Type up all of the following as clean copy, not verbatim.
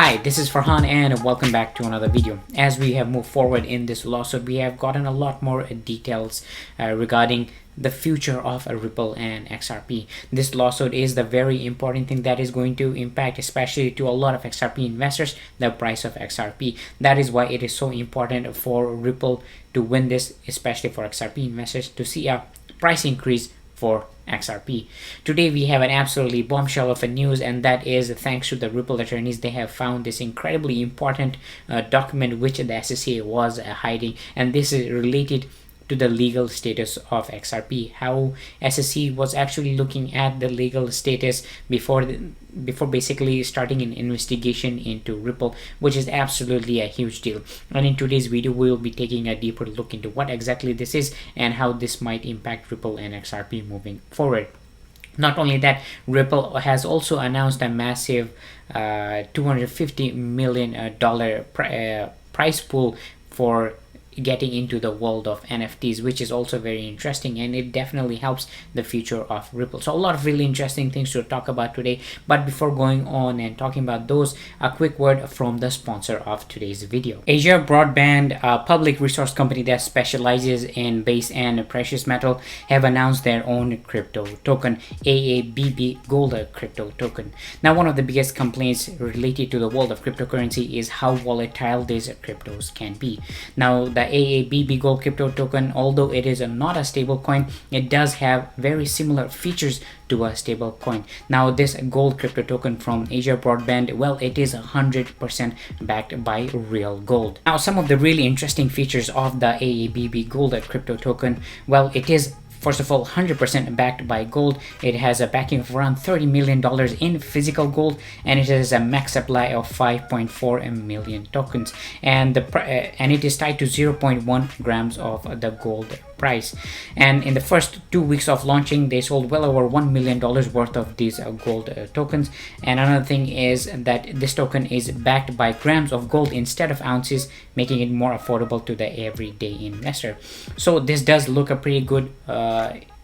Hi, this is Farhan and welcome back to another video. As we have moved forward in this lawsuit, we have gotten a lot more details regarding the future of Ripple and XRP. This lawsuit is the very important thing that is going to impact, especially to a lot of XRP investors, the price of XRP. That is why it is so important for Ripple to win this, especially for XRP investors, to see a price increase for XRP. Today we have an absolutely bombshell of a news, and that is thanks to the Ripple attorneys. They have found this incredibly important document which the SEC was hiding, and this is related to the legal status of XRP, how SEC was actually looking at the legal status before basically starting an investigation into Ripple, which is absolutely a huge deal. And in today's video we will be taking a deeper look into what exactly this is and how this might impact Ripple and XRP moving forward. Not only that, Ripple has also announced a massive $250 million prize pool for getting into the world of NFTs, which is also very interesting, and it definitely helps the future of Ripple. So a lot of really interesting things to talk about today. But before going on and talking about those, a quick word from the sponsor of today's video. Asia Broadband, a public resource company that specializes in base and precious metal, have announced their own crypto token, AABB Gold crypto token. Now, one of the biggest complaints related to the world of cryptocurrency is how volatile these cryptos can be. Now, the AABB Gold crypto token, although it is not a stable coin, it does have very similar features to a stable coin. Now, this gold crypto token from Asia Broadband, well, it is 100% backed by real gold. Now, some of the really interesting features of the AABB Gold crypto token, well, it is first of all 100% backed by gold. It has a backing of around $30 million in physical gold, and it has a max supply of 5.4 million tokens, and it is tied to 0.1 grams of the gold price. And in the first 2 weeks of launching, they sold well over $1 million worth of these gold tokens. And another thing is that this token is backed by grams of gold instead of ounces, making it more affordable to the everyday investor. So this does look a pretty good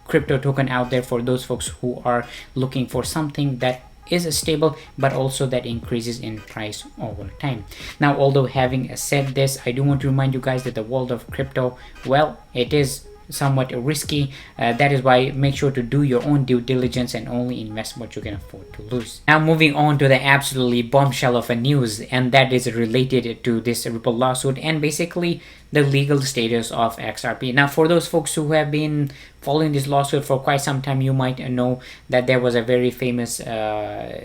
crypto token out there for those folks who are looking for something that is stable but also that increases in price over time. Now, although having said this, I do want to remind you guys that the world of crypto, well, it is somewhat risky. That is why make sure to do your own due diligence and only invest what you can afford to lose. Now, moving on to the absolutely bombshell of a news, and that is related to this Ripple lawsuit and basically the legal status of XRP. Now, for those folks who have been following this lawsuit for quite some time, you might know that there was a very famous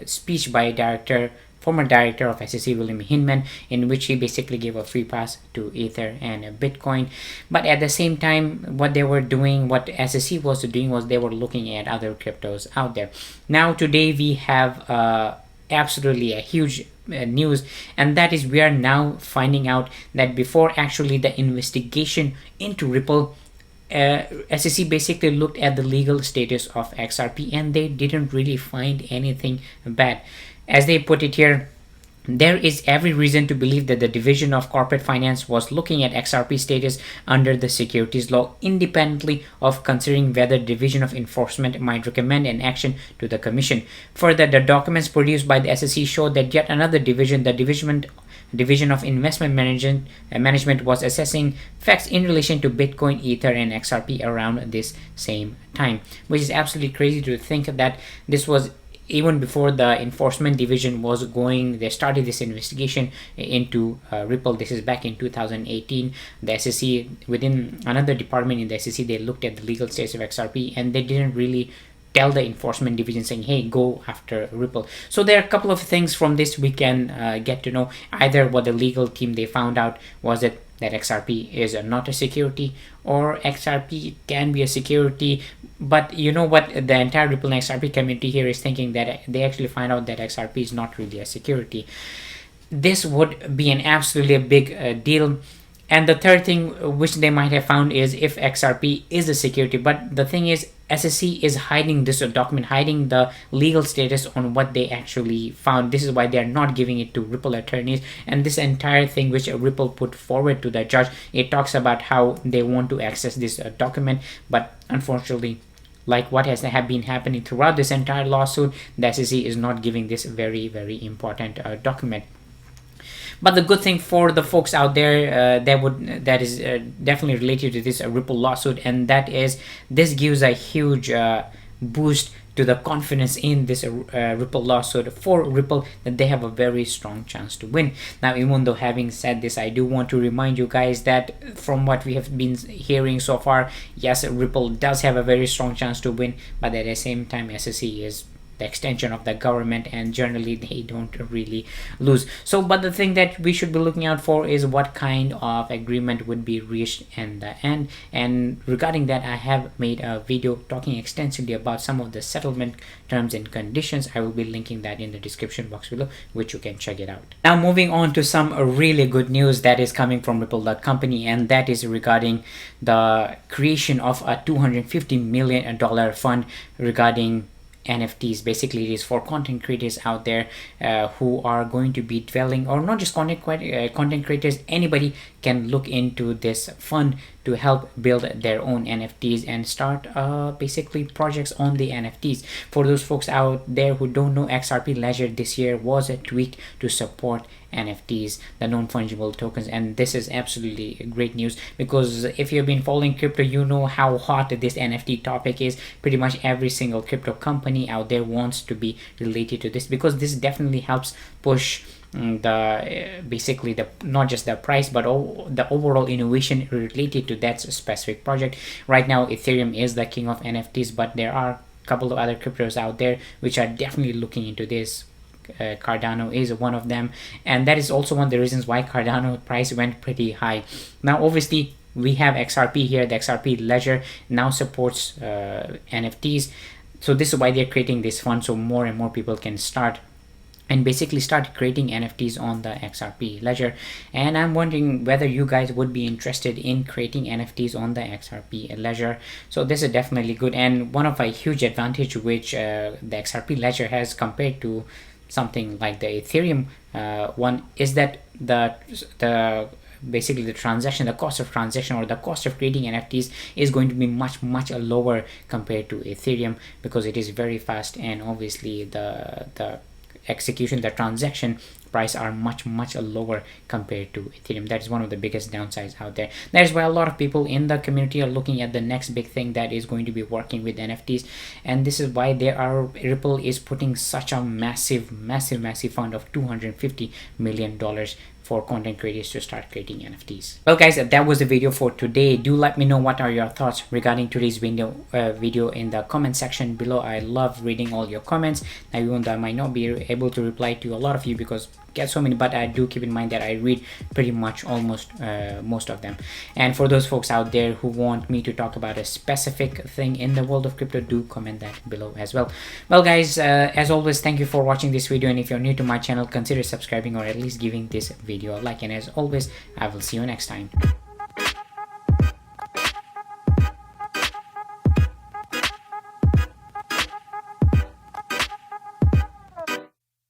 speech by former director of SEC, William Hinman, in which he basically gave a free pass to Ether and Bitcoin. But at the same time, what SEC was doing was they were looking at other cryptos out there. Now, today we have absolutely a huge news, and that is we are now finding out that before actually the investigation into Ripple, SEC basically looked at the legal status of XRP and they didn't really find anything bad. As they put it here, there is every reason to believe that the Division of Corporate Finance was looking at XRP status under the securities law independently of considering whether Division of Enforcement might recommend an action to the Commission. Further, the documents produced by the SEC showed that yet another division, the Division of Investment Management, was assessing facts in relation to Bitcoin, Ether, and XRP around this same time, which is absolutely crazy to think that this was even before the enforcement division was going. They started this investigation into Ripple. This is back in 2018. The SEC, within another department in the SEC, they looked at the legal status of XRP and they didn't really tell the enforcement division saying, hey, go after Ripple. So there are a couple of things from this we can get to know. Either what the legal team they found out was that XRP is not a security, or XRP can be a security. But you know what, the entire Ripple and XRP community here is thinking that they actually find out that XRP is not really a security. This would be an absolutely big deal. And the third thing which they might have found is if XRP is a security. But the thing is, SEC is hiding this document, hiding the legal status on what they actually found. This is why they are not giving it to Ripple attorneys. And this entire thing which Ripple put forward to the judge, it talks about how they want to access this document. But unfortunately, like what has been happening throughout this entire lawsuit, the SEC is not giving this very, very important document. But the good thing for the folks out there that is definitely related to this Ripple lawsuit, and that is this gives a huge boost to the confidence in this Ripple lawsuit for Ripple, that they have a very strong chance to win. Now, even though having said this, I do want to remind you guys that from what we have been hearing so far, yes, Ripple does have a very strong chance to win, but at the same time, SEC is the extension of the government, and generally they don't really lose. So but the thing that we should be looking out for is what kind of agreement would be reached in the end. And regarding that, I have made a video talking extensively about some of the settlement terms and conditions. I will be linking that in the description box below, which you can check it out. Now, moving on to some really good news that is coming from Ripple company, and that is regarding the creation of a $250 million fund regarding NFTs. Basically, it is for content creators out there who are going to be dwelling, or not just content creators, anybody can look into this fund to help build their own NFTs and start basically projects on the NFTs. For those folks out there who don't know, XRP Ledger this year was tweaked to support NFTs, the non-fungible tokens, and this is absolutely great news, because if you've been following crypto, you know how hot this NFT topic is. Pretty much every single crypto company out there wants to be related to this, because this definitely helps push basically the not just the price, but the overall innovation related to that specific project. Right now, Ethereum is the king of NFTs, but there are a couple of other cryptos out there which are definitely looking into this. Cardano is one of them, and that is also one of the reasons why Cardano price went pretty high. Now, obviously, we have XRP here. The XRP Ledger now supports NFTs, so this is why they're creating this fund, so more and more people can start and basically start creating NFTs on the XRP Ledger. And I'm wondering whether you guys would be interested in creating NFTs on the XRP Ledger. So this is definitely good, and one of a huge advantage which the XRP Ledger has compared to something like the Ethereum one is that basically the cost of transaction, or the cost of creating NFTs, is going to be much lower compared to Ethereum, because it is very fast, and obviously the execution, the transaction price are much lower compared to Ethereum. That is one of the biggest downsides out there. That is why a lot of people in the community are looking at the next big thing that is going to be working with NFTs, and this is why Ripple is putting such a massive fund of $250 million for content creators to start creating NFTs. Well guys, that was the video for today. Do let me know what are your thoughts regarding today's video in the comment section below. I love reading all your comments. Now, even though I might not be able to reply to a lot of you because get so many, but I do keep in mind that I read pretty much almost most of them. And for those folks out there who want me to talk about a specific thing in the world of crypto, do comment that below as well. Well guys, as always, thank you for watching this video, and if you're new to my channel, consider subscribing or at least giving this video a like, and as always, I will see you next time.